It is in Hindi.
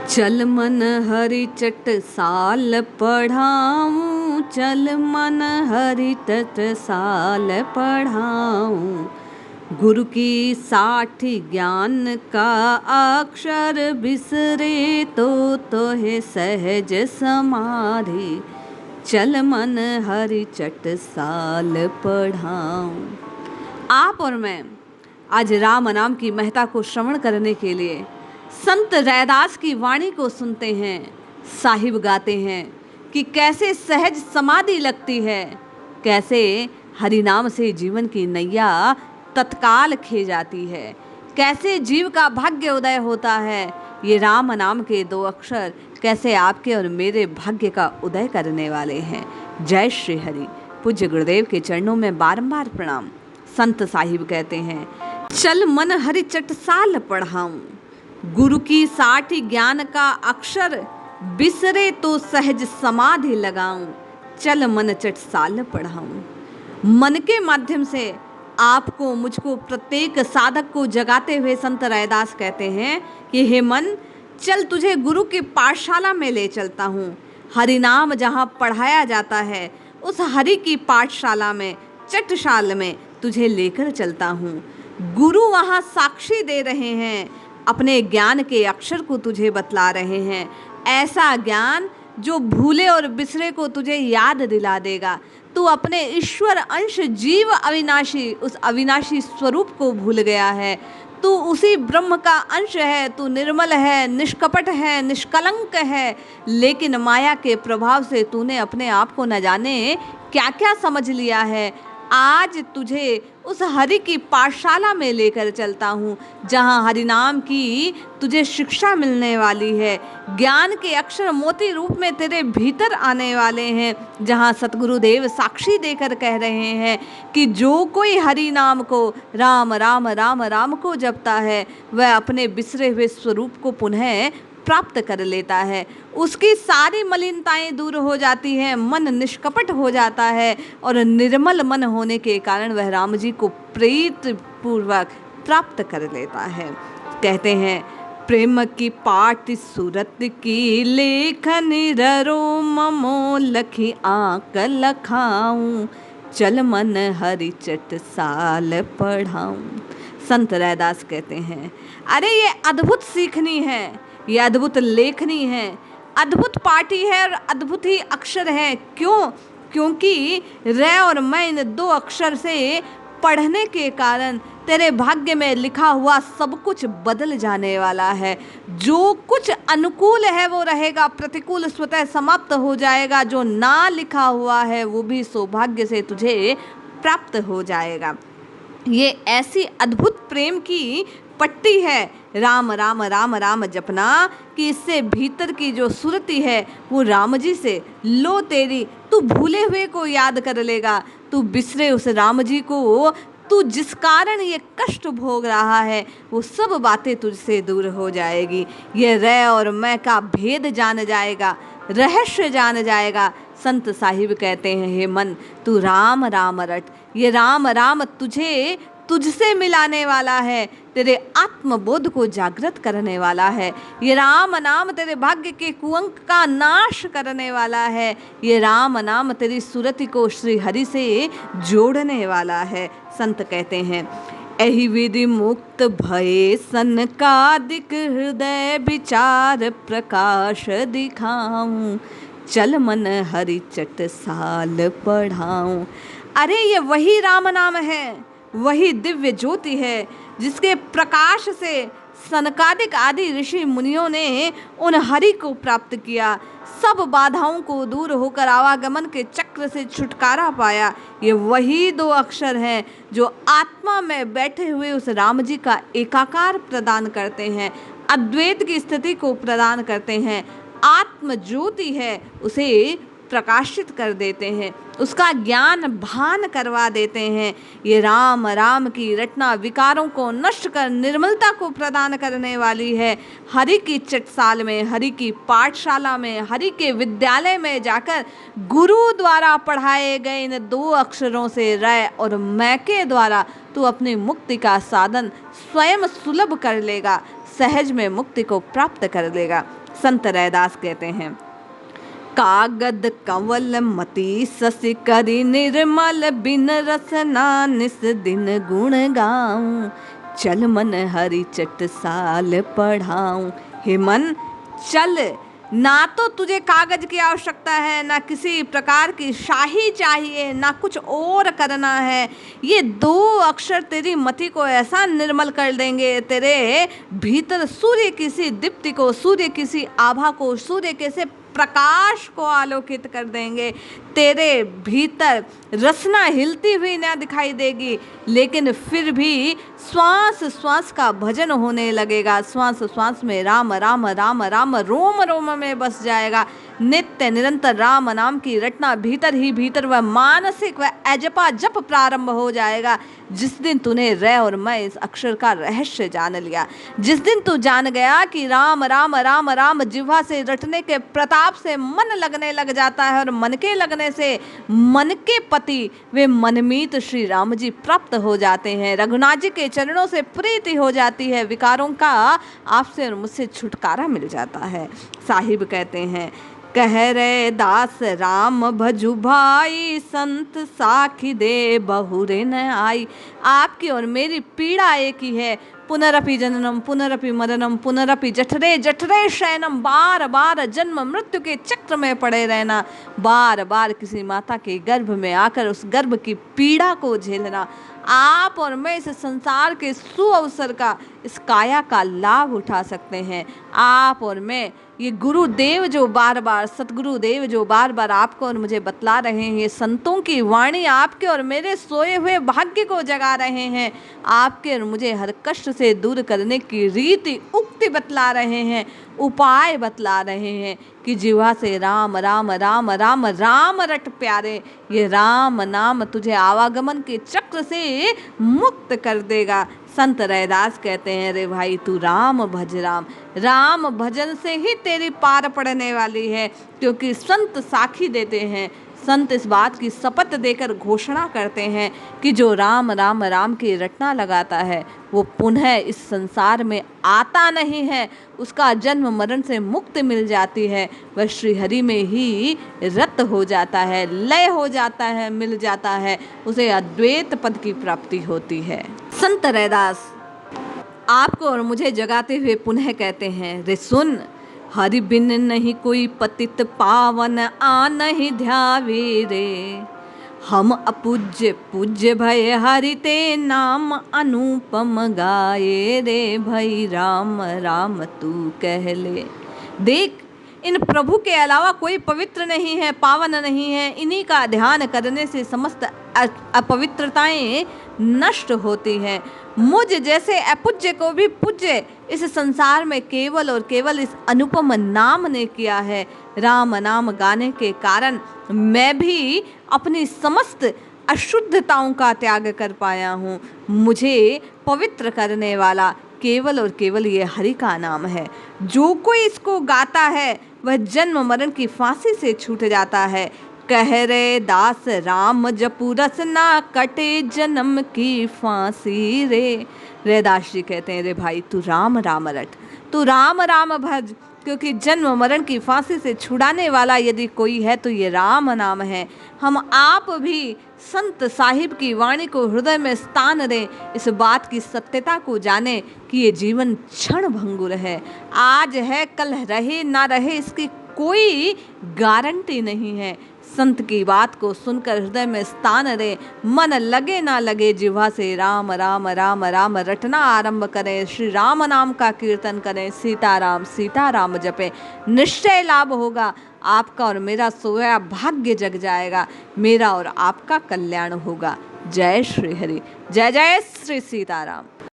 चल मन हरि चट साल पढ़ाऊँ, चल मन हरि चट साल पढ़ाऊँ। गुरु की 60 ज्ञान का अक्षर बिसरे तो है सहज समाधि। चल मन हरि चट साल पढ़ाऊँ। आप और मैं आज राम नाम की महत्ता को श्रवण करने के लिए संत रैदास की वाणी को सुनते हैं। साहिब गाते हैं कि कैसे सहज समाधि लगती है, कैसे हरि नाम से जीवन की नैया तत्काल खे जाती है, कैसे जीव का भाग्य उदय होता है। ये राम नाम के 2 अक्षर कैसे आपके और मेरे भाग्य का उदय करने वाले हैं। जय श्री हरि। पूज्य गुरुदेव के चरणों में बारंबार प्रणाम। संत साहिब कहते हैं, चल मन हरि चट साल पढ़ाऊँ, गुरु की 60 ज्ञान का अक्षर बिसरे तो सहज समाधि लगाऊं। चल मन चट साल पढ़ाऊं। मन के माध्यम से आपको, मुझको, प्रत्येक साधक को जगाते हुए संत रैदास कहते हैं कि हे मन, चल तुझे गुरु की पाठशाला में ले चलता हूँ। हरि नाम जहाँ पढ़ाया जाता है उस हरि की पाठशाला में, चटशाल में तुझे लेकर चलता हूँ। गुरु वहाँ साक्षी दे रहे हैं, अपने ज्ञान के अक्षर को तुझे बतला रहे हैं। ऐसा ज्ञान जो भूले और बिसरे को तुझे याद दिला देगा। तू अपने ईश्वर अंश जीव अविनाशी, उस अविनाशी स्वरूप को भूल गया है। तू उसी ब्रह्म का अंश है, तू निर्मल है, निष्कपट है, निष्कलंक है, लेकिन माया के प्रभाव से तूने अपने आप को न जाने क्या क्या समझ लिया है। आज तुझे उस हरि की पाठशाला में लेकर चलता हूँ, जहाँ हरि नाम की तुझे शिक्षा मिलने वाली है। ज्ञान के अक्षर मोती रूप में तेरे भीतर आने वाले हैं, जहाँ सतगुरुदेव साक्षी देकर कह रहे हैं कि जो कोई हरि नाम को, राम राम राम राम को जपता है, वह अपने बिसरे हुए स्वरूप को पुनः प्राप्त कर लेता है। उसकी सारी मलिनताएं दूर हो जाती हैं, मन निष्कपट हो जाता है और निर्मल मन होने के कारण वह राम जी को प्रीत पूर्वक प्राप्त कर लेता है। कहते हैं, प्रेम की पाठ सूरत की लेखन ररो ममो लखी आंक लखाऊं। चल मन हरि चट साल पढ़ाऊं। संत रैदास कहते हैं, अरे ये अद्भुत सीखनी है, ये अद्भुत लेखनी है, अद्भुत पाठी है और अद्भुत ही अक्षर है। क्यों? क्योंकि रै और मैं इन 2 अक्षर से पढ़ने के कारण तेरे भाग्य में लिखा हुआ सब कुछ बदल जाने वाला है। जो कुछ अनुकूल है वो रहेगा, प्रतिकूल स्वतः समाप्त हो जाएगा। जो ना लिखा हुआ है वो भी सौभाग्य से तुझे प्राप्त हो जाएगा। ये ऐसी अद्भुत प्रेम की पट्टी है, राम राम राम राम जपना, कि इससे भीतर की जो सुरती है वो राम जी से लो तेरी। तू भूले हुए को याद कर लेगा, तू बिसरे उस राम जी को, तू जिस कारण ये कष्ट भोग रहा है वो सब बातें तुझसे दूर हो जाएगी। ये रै और मैं का भेद जान जाएगा, रहस्य जान जाएगा। संत साहिब कहते हैं, हे मन, तू राम राम रट। ये राम राम तुझे तुझसे मिलाने वाला है, तेरे आत्मबोध को जागृत करने वाला है। ये राम नाम तेरे भाग्य के कुअंक का नाश करने वाला है। ये राम नाम तेरी सुरति को श्री हरि से जोड़ने वाला है। संत कहते हैं, एहि विधि मुक्त भये सनकादिक हृदय विचार प्रकाश दिखाऊं। चल मन हरि चट साल पढ़ाऊं। अरे ये वही राम नाम है, वही दिव्य ज्योति है जिसके प्रकाश से सनकादिक आदि ऋषि मुनियों ने उन हरि को प्राप्त किया। सब बाधाओं को दूर होकर आवागमन के चक्र से छुटकारा पाया। ये वही 2 अक्षर हैं जो आत्मा में बैठे हुए उस राम जी का एकाकार प्रदान करते हैं, अद्वैत की स्थिति को प्रदान करते हैं, आत्म ज्योति है उसे प्रकाशित कर देते हैं, उसका ज्ञान भान करवा देते हैं। ये राम राम की रटना विकारों को नष्ट कर निर्मलता को प्रदान करने वाली है। हरि की चटसाल में, हरि की पाठशाला में, हरि के विद्यालय में जाकर गुरु द्वारा पढ़ाए गए इन 2 अक्षरों से, रै और मैं के द्वारा, तू अपनी मुक्ति का साधन स्वयं सुलभ कर लेगा, सहज में मुक्ति को प्राप्त कर लेगा। संत रैदास कहते हैं, कागद कंवल मति ससि करी निर्मल, बिन रसना निस दिन गुण गाऊं, चल मन हरि चट साल पढ़ाऊं। हे मन, चल, ना तो तुझे कागज की आवश्यकता है, ना किसी प्रकार की शाही चाहिए, ना कुछ और करना है। ये 2 अक्षर तेरी मति को ऐसा निर्मल कर देंगे, तेरे भीतर सूर्य की सी दीप्ति को, सूर्य की सी आभा को, सूर्य के से प्रकाश को आलोकित कर देंगे। तेरे भीतर रसना हिलती हुई ना दिखाई देगी, लेकिन फिर भी श्वास श्वास का भजन होने लगेगा। श्वास श्वास में राम राम राम राम रोम रोम में बस जाएगा। नित्य निरंतर राम नाम की रटना भीतर ही भीतर वह मानसिक वह अजपा जप प्रारंभ हो जाएगा। जिस दिन तूने रे और मैं इस अक्षर का रहस्य जान लिया, जिस दिन तू जान गया कि राम राम राम राम जिह्वा से रटने के प्रताप से मन लगने लग जाता है, और मन के लगने से मन के पति वे मनमीत श्री राम जी प्राप्त हो जाते हैं। रघुनाथ जी के चरणों से प्रीति हो जाती है, विकारों का आपसे और मुझसे छुटकारा मिल जाता है। साहिब कहते हैं, कह रे दास राम भजु भाई, संत साखी दे बहुरे न आई। आपकी और मेरी पीड़ा एक ही है, पुनरपि जननम पुनरपि मरणम पुनरपि जठरे जठरे शयनम। बार बार जन्म मृत्यु के चक्र में पड़े रहना, बार बार किसी माता के गर्भ में आकर उस गर्भ की पीड़ा को झेलना। आप और मैं इस संसार के सुअवसर का, इस काया का लाभ उठा सकते हैं। आप और मैं, ये गुरुदेव जो बार बार, सतगुरुदेव जो बार बार आपको और मुझे बतला रहे हैं, ये संतों की वाणी आपके और मेरे सोए हुए भाग्य को जगा रहे हैं। आपके और मुझे हर कष्ट से दूर करने की रीति उक्ति बतला रहे हैं, उपाय बतला रहे हैं कि जिह्वा से राम राम राम राम राम रट प्यारे। ये राम नाम तुझे आवागमन के चक्र से मुक्त कर देगा। संत रैदास कहते हैं, रे भाई तू राम भज राम, राम भजन से ही तेरी पार पड़ने वाली है। क्योंकि संत साखी देते हैं, संत इस बात की शपथ देकर घोषणा करते हैं कि जो राम राम राम की रटना लगाता है वो पुनः इस संसार में आता नहीं है, उसका जन्म मरण से मुक्ति मिल जाती है, वह श्रीहरि में ही रत हो जाता है, लय हो जाता है, मिल जाता है, उसे अद्वैत पद की प्राप्ति होती है। संत रैदास आपको और मुझे जगाते हुए पुनः कहते हैं, रे सुन, हरि बिन नहीं कोई पतित पावन, आ नहीं ध्यावे रे। हम अपूज्य पूज्य भय हरि ते नाम, अनुपम गाये रे भई राम राम तू कह ले। देख, इन प्रभु के अलावा कोई पवित्र नहीं है, पावन नहीं है। इन्हीं का ध्यान करने से समस्त अपवित्रताएं नष्ट होती हैं। मुझ जैसे अपूज्य को भी पूज्य इस संसार में केवल और केवल इस अनुपम नाम ने किया है। राम नाम गाने के कारण मैं भी अपनी समस्त अशुद्धताओं का त्याग कर पाया हूँ। मुझे पवित्र करने वाला केवल और केवल ये हरि का नाम है। जो कोई इसको गाता है वह जन्म मरण की फांसी से छूट जाता है। कह रे दास राम जपू रस ना कटे जन्म की फांसी रे। रैदास जी कहते हैं, रे भाई तू राम राम रट, तू राम राम भज, क्योंकि जन्म मरण की फांसी से छुड़ाने वाला यदि कोई है तो ये राम नाम है। हम आप भी संत साहिब की वाणी को हृदय में स्थान दें, इस बात की सत्यता को जाने कि ये जीवन क्षण भंगुर है। आज है, कल रहे ना रहे, इसकी कोई गारंटी नहीं है। संत की बात को सुनकर हृदय में स्थान दें, मन लगे ना लगे जिह्वा से राम राम राम राम रटना आरंभ करें, श्री राम नाम का कीर्तन करें, सीता राम जपें, निश्चय लाभ होगा। आपका और मेरा सोया भाग्य जग जाएगा, मेरा और आपका कल्याण होगा। जय श्री हरि, जय जय श्री सीताराम।